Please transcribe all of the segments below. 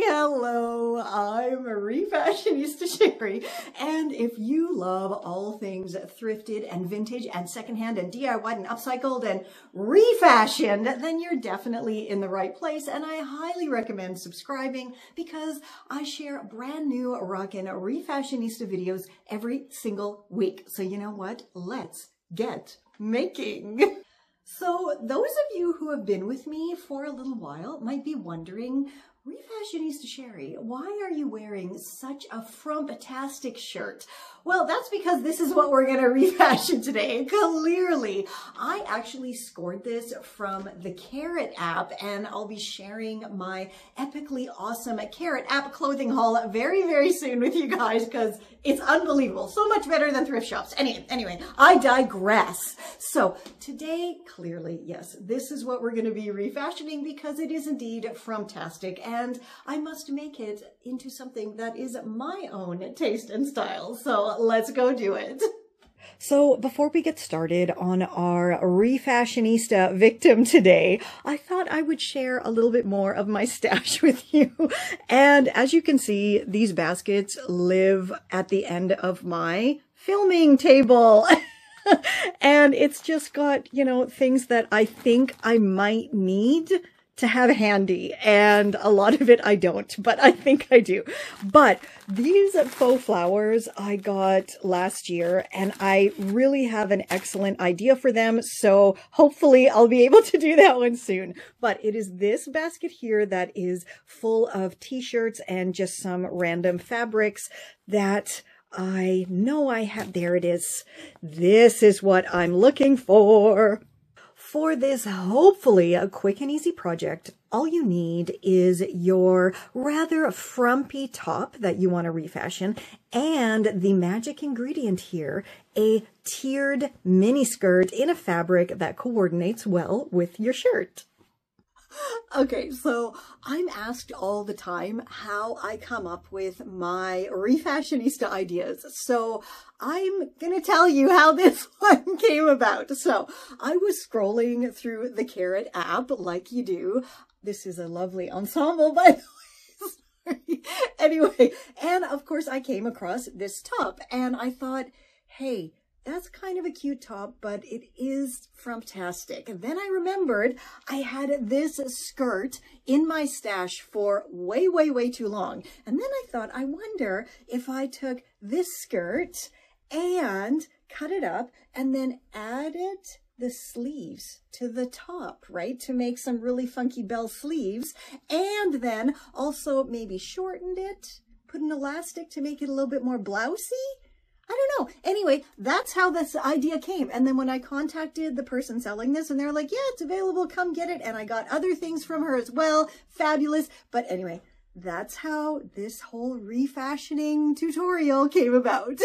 Hello, I'm Refashionista Sheri, and if you love all things thrifted and vintage and secondhand and DIY and upcycled and refashioned, then you're definitely in the right place, and I highly recommend subscribing because I share brand new rockin' Refashionista videos every single week. So you know what? Let's get making. So those of you who have been with me for a little while might be wondering, Refashionista Sheri, why are you wearing such a frumptastic shirt? Well, that's because this is what we're going to refashion today. Clearly, I actually scored this from the Carrot app, and I'll be sharing my epically awesome Carrot app clothing haul very, very soon with you guys because it's unbelievable. So much better than thrift shops. Anyway, I digress. So today, clearly, yes, this is what we're going to be refashioning because it is indeed frumptastic, and I must make it into something that is my own taste and style. So let's go do it. So before we get started on our Refashionista victim today, I thought I would share a little bit more of my stash with you. And as you can see, these baskets live at the end of my filming table. And it's just got, you know, things that I think I might need to have handy, and a lot of it I don't, but I think I do. But these faux flowers I got last year, and I really have an excellent idea for them, so hopefully I'll be able to do that one soon. But it is this basket here that is full of t-shirts and just some random fabrics that I know I have. There it is. This is what I'm looking for. For this, hopefully a quick and easy project, all you need is your rather frumpy top that you want to refashion and the magic ingredient here, a tiered mini skirt in a fabric that coordinates well with your shirt. Okay, so I'm asked all the time how I come up with my Refashionista ideas. So I'm going to tell you how this one came about. So I was scrolling through the Carrot app like you do. This is a lovely ensemble, by the way. Sorry. Anyway, and of course I came across this top and I thought, hey, that's kind of a cute top, but it is frumptastic. And then I remembered I had this skirt in my stash for way, way, way too long. And then I thought, I wonder if I took this skirt and cut it up and then added the sleeves to the top, right? To make some really funky bell sleeves. And then also maybe shortened it, put an elastic to make it a little bit more blousey. I don't know. Anyway, that's how this idea came. And then when I contacted the person selling this and they're like, yeah, it's available, come get it. And I got other things from her as well. Fabulous. But anyway, that's how this whole refashioning tutorial came about.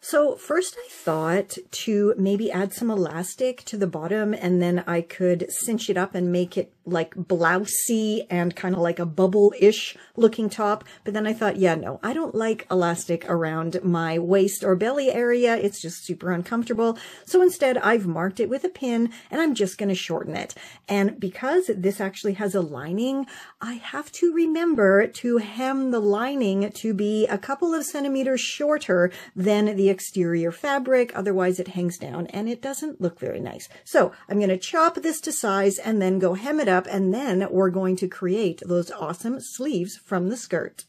So first I thought to maybe add some elastic to the bottom and then I could cinch it up and make it like blousey and kind of like a bubble-ish looking top. But then I thought, yeah, no, I don't like elastic around my waist or belly area. It's just super uncomfortable. So instead I've marked it with a pin and I'm just going to shorten it. And because this actually has a lining, I have to remember to hem the lining to be a couple of centimeters shorter than the exterior fabric. Otherwise it hangs down and it doesn't look very nice. So I'm going to chop this to size and then go hem it up, and then we're going to create those awesome sleeves from the skirt.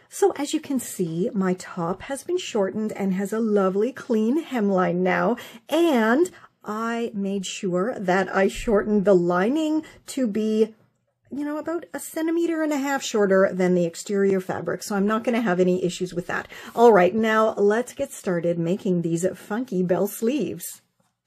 So as you can see, my top has been shortened and has a lovely clean hemline now, and I made sure that I shortened the lining to be, you know, about 1.5 centimeters shorter than the exterior fabric. So I'm not going to have any issues with that. All right, now let's get started making these funky bell sleeves.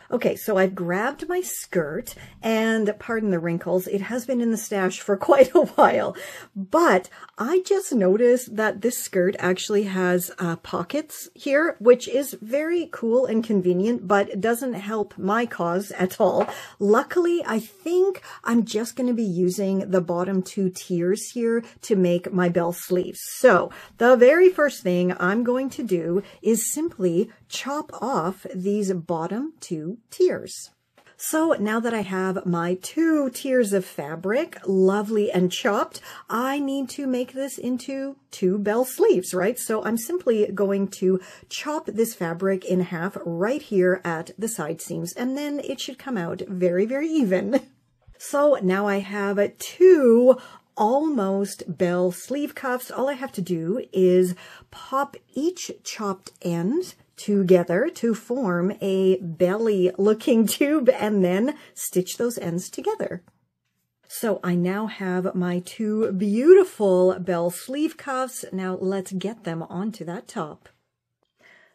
Okay, so I've grabbed my skirt, and pardon the wrinkles, it has been in the stash for quite a while, but I just noticed that this skirt actually has pockets here, which is very cool and convenient, but doesn't help my cause at all. Luckily, I think I'm just going to be using the bottom 2 tiers here to make my bell sleeves. So the very first thing I'm going to do is simply chop off these bottom 2 tiers. So now that I have my 2 tiers of fabric, lovely and chopped, I need to make this into 2 bell sleeves, right? So I'm simply going to chop this fabric in half right here at the side seams, and then it should come out very, very even. So now I have 2 almost bell sleeve cuffs. All I have to do is pop each chopped end together to form a belly looking tube and then stitch those ends together. So I now have my 2 beautiful bell sleeve cuffs. Now let's get them onto that top.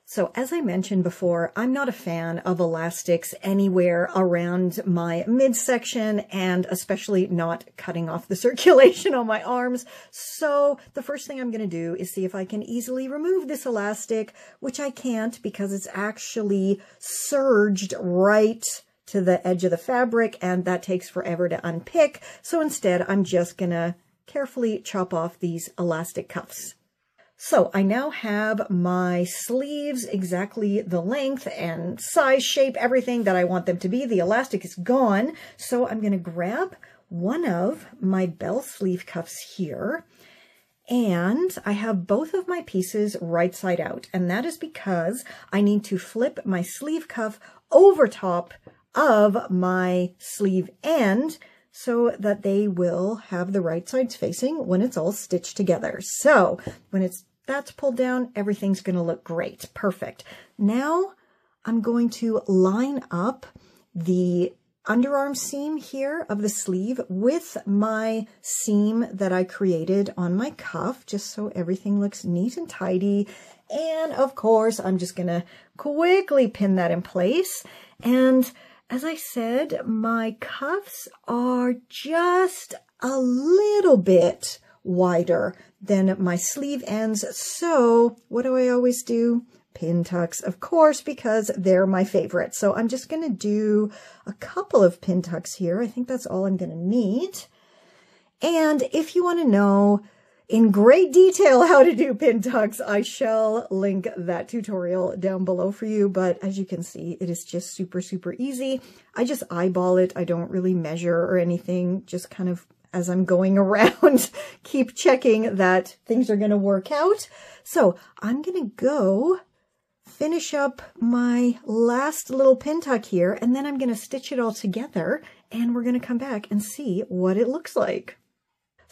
So as I mentioned before, I'm not a fan of elastics anywhere around my midsection, and especially not cutting off the circulation on my arms. So the first thing I'm going to do is see if I can easily remove this elastic, which I can't because it's actually serged right to the edge of the fabric, and that takes forever to unpick. So instead, I'm just going to carefully chop off these elastic cuffs. So I now have my sleeves exactly the length and size, shape, everything that I want them to be. The elastic is gone. So I'm going to grab one of my bell sleeve cuffs here, and I have both of my pieces right side out. And that is because I need to flip my sleeve cuff over top of my sleeve end so that they will have the right sides facing when it's all stitched together. So when that's pulled down, everything's going to look great. Perfect. Now I'm going to line up the underarm seam here of the sleeve with my seam that I created on my cuff, just so everything looks neat and tidy. And of course, I'm just going to quickly pin that in place. And as I said, my cuffs are just a little bit wider than my sleeve ends. So what do I always do? Pin tucks, of course, because they're my favorite. So I'm just going to do a couple of pin tucks here. I think that's all I'm going to need. And if you want to know in great detail how to do pin tucks, I shall link that tutorial down below for you. But as you can see, it is just super, super easy. I just eyeball it. I don't really measure or anything, just kind of as I'm going around, keep checking that things are going to work out. So I'm going to go finish up my last little pin tuck here, and then I'm going to stitch it all together, and we're going to come back and see what it looks like.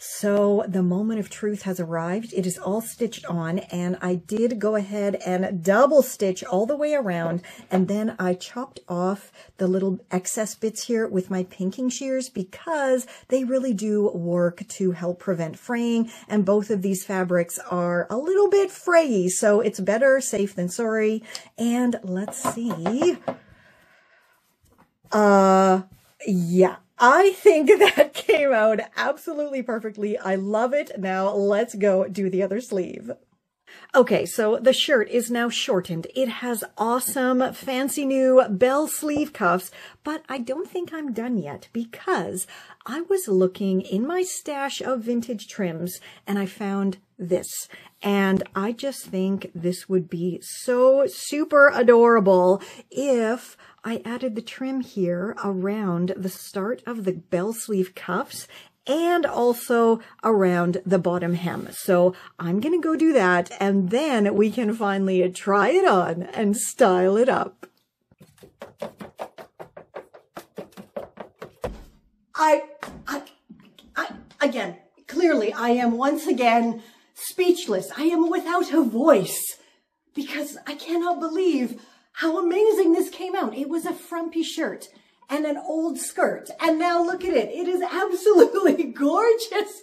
So the moment of truth has arrived. It is all stitched on, and I did go ahead and double stitch all the way around, and then I chopped off the little excess bits here with my pinking shears because they really do work to help prevent fraying, and both of these fabrics are a little bit frayy, so it's better safe than sorry. And let's see. Yeah. I think that came out absolutely perfectly. I love it. Now let's go do the other sleeve. Okay, so the shirt is now shortened. It has awesome, fancy new bell sleeve cuffs, but I don't think I'm done yet because I was looking in my stash of vintage trims and I found this. And I just think this would be so super adorable if I added the trim here around the start of the bell sleeve cuffs and also around the bottom hem. So I'm going to go do that, and then we can finally try it on and style it up. Again, clearly I am once again speechless. I am without a voice because I cannot believe how amazing this came out. It was a frumpy shirt and an old skirt, and now look at it. It is absolutely gorgeous.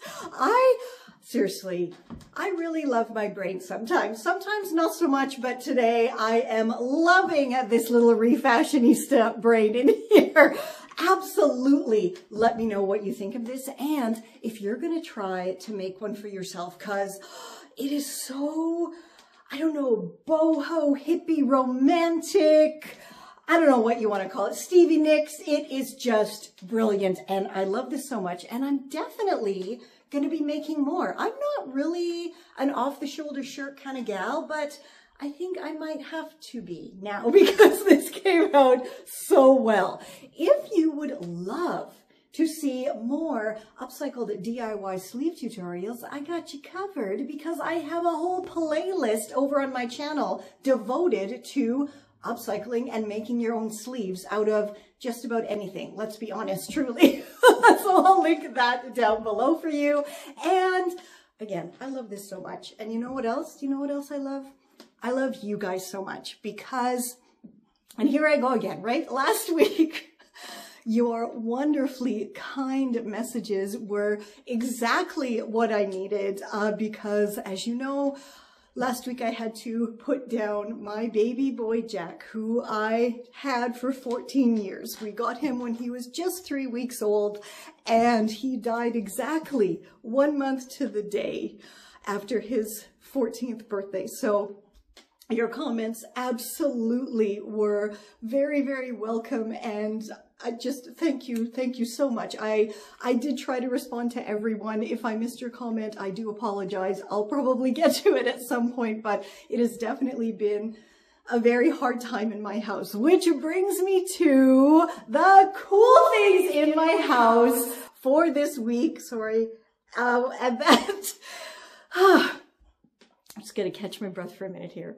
Seriously, I really love my brain sometimes not so much, but today I am loving this little Refashionista brain in here. Absolutely. Let me know what you think of this, and if you're going to try to make one for yourself, because it is so, I don't know, boho, hippie, romantic, I don't know what you want to call it, Stevie Nicks. It is just brilliant, and I love this so much, and I'm definitely going to be making more. I'm not really an off-the-shoulder shirt kind of gal, but I think I might have to be now because this came out so well. If you would love to see more upcycled DIY sleeve tutorials, I got you covered because I have a whole playlist over on my channel devoted to upcycling and making your own sleeves out of just about anything. Let's be honest, truly. So I'll link that down below for you. And again, I love this so much. And you know what else? Do you know what else I love? I love you guys so much because, and here I go again, right? Last week, your wonderfully kind messages were exactly what I needed because, as you know, last week I had to put down my baby boy Jack, who I had for 14 years. We got him when he was just 3 weeks old, and he died exactly 1 month to the day after his 14th birthday. So your comments absolutely were very, very welcome, and I just thank you so much. I did try to respond to everyone. If I missed your comment, I do apologize. I'll probably get to it at some point, but it has definitely been a very hard time in my house, which brings me to the cool things in my house for this week. Sorry, and that, I'm just gonna catch my breath for a minute here.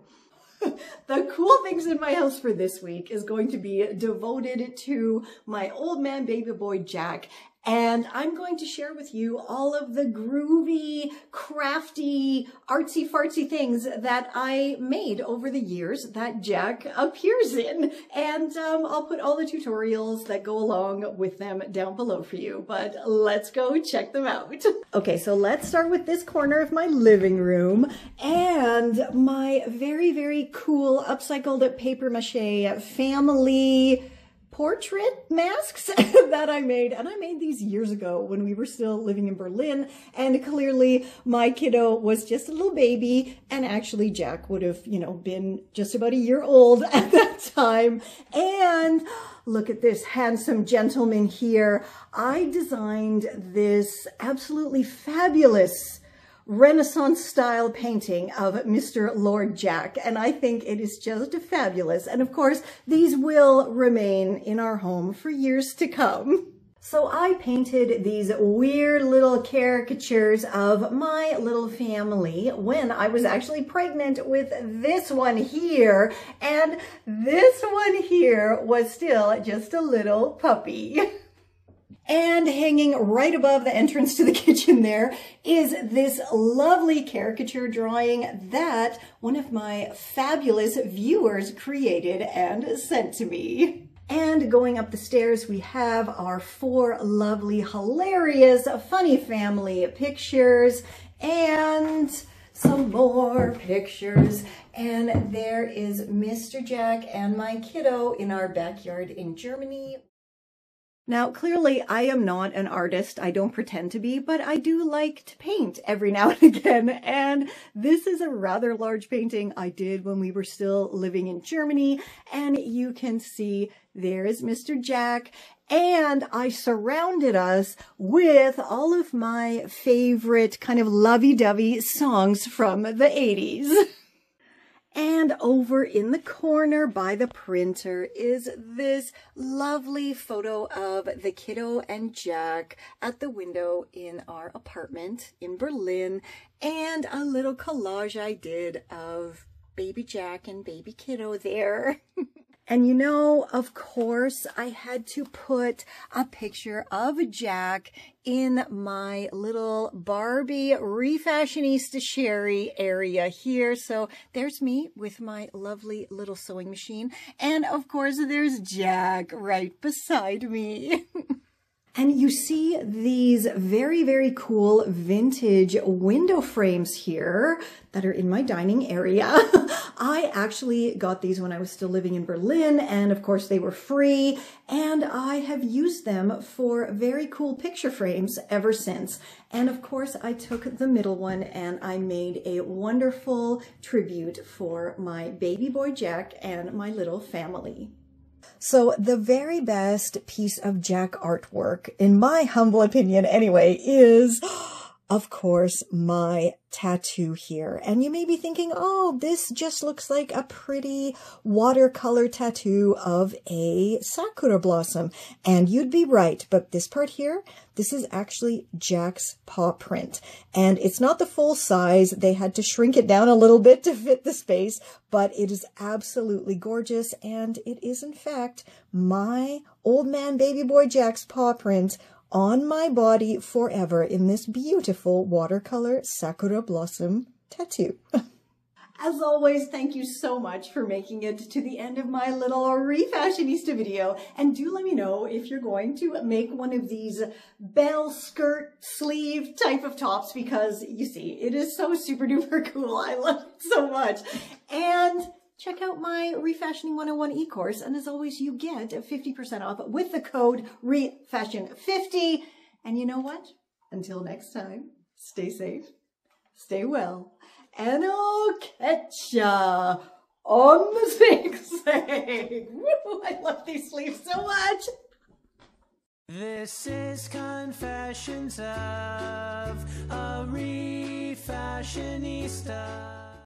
The cool things in my house for this week is going to be devoted to my old man baby boy Jack, and I'm going to share with you all of the groovy, crafty, artsy-fartsy things that I made over the years that Jack appears in. And I'll put all the tutorials that go along with them down below for you, but let's go check them out. Okay, so let's start with this corner of my living room and my very, very cool upcycled paper mache family portrait masks that I made. And I made these years ago when we were still living in Berlin, and clearly my kiddo was just a little baby, and actually Jack would have, you know, been just about a year old at that time. And look at this handsome gentleman here. I designed this absolutely fabulous Renaissance style painting of Mr. Lord Jack, and I think it is just fabulous. And of course, these will remain in our home for years to come. So I painted these weird little caricatures of my little family when I was actually pregnant with this one here, and this one here was still just a little puppy. And hanging right above the entrance to the kitchen there is this lovely caricature drawing that one of my fabulous viewers created and sent to me. And going up the stairs, we have our 4 lovely, hilarious, funny family pictures and some more pictures. And there is Mr. Jack and my kiddo in our backyard in Germany. Now, clearly, I am not an artist. I don't pretend to be, but I do like to paint every now and again. And this is a rather large painting I did when we were still living in Germany. And you can see there is Mr. Jack. And I surrounded us with all of my favorite kind of lovey-dovey songs from the 80s. And over in the corner by the printer is this lovely photo of the kiddo and Jack at the window in our apartment in Berlin, and a little collage I did of baby Jack and baby kiddo there. And you know, of course, I had to put a picture of Jack in my little Barbie Refashionista Sheri area here. So there's me with my lovely little sewing machine. And of course, there's Jack right beside me. And you see these very, very cool vintage window frames here that are in my dining area. I actually got these when I was still living in Berlin, and of course they were free, and I have used them for very cool picture frames ever since. And of course I took the middle one and I made a wonderful tribute for my baby boy Jack and my little family. So the very best piece of Jack artwork, in my humble opinion anyway, is of course, my tattoo here. And you may be thinking, oh, this just looks like a pretty watercolor tattoo of a sakura blossom. And you'd be right, but this part here, this is actually Jack's paw print. And it's not the full size. They had to shrink it down a little bit to fit the space, but it is absolutely gorgeous. And it is, in fact, my old man baby boy Jack's paw print on my body forever in this beautiful watercolor sakura blossom tattoo. As always, thank you so much for making it to the end of my little Refashionista video. And do let me know if you're going to make one of these bell skirt sleeve type of tops, because you see, it is so super duper cool. I love it so much. And check out my Refashioning 101 e-course. And as always, you get 50% off with the code REFASHION50. And you know what? Until next time, stay safe, stay well, and I'll catch ya on the zigzag. Woo, I love these sleeves so much. This is Confessions of a Refashionista.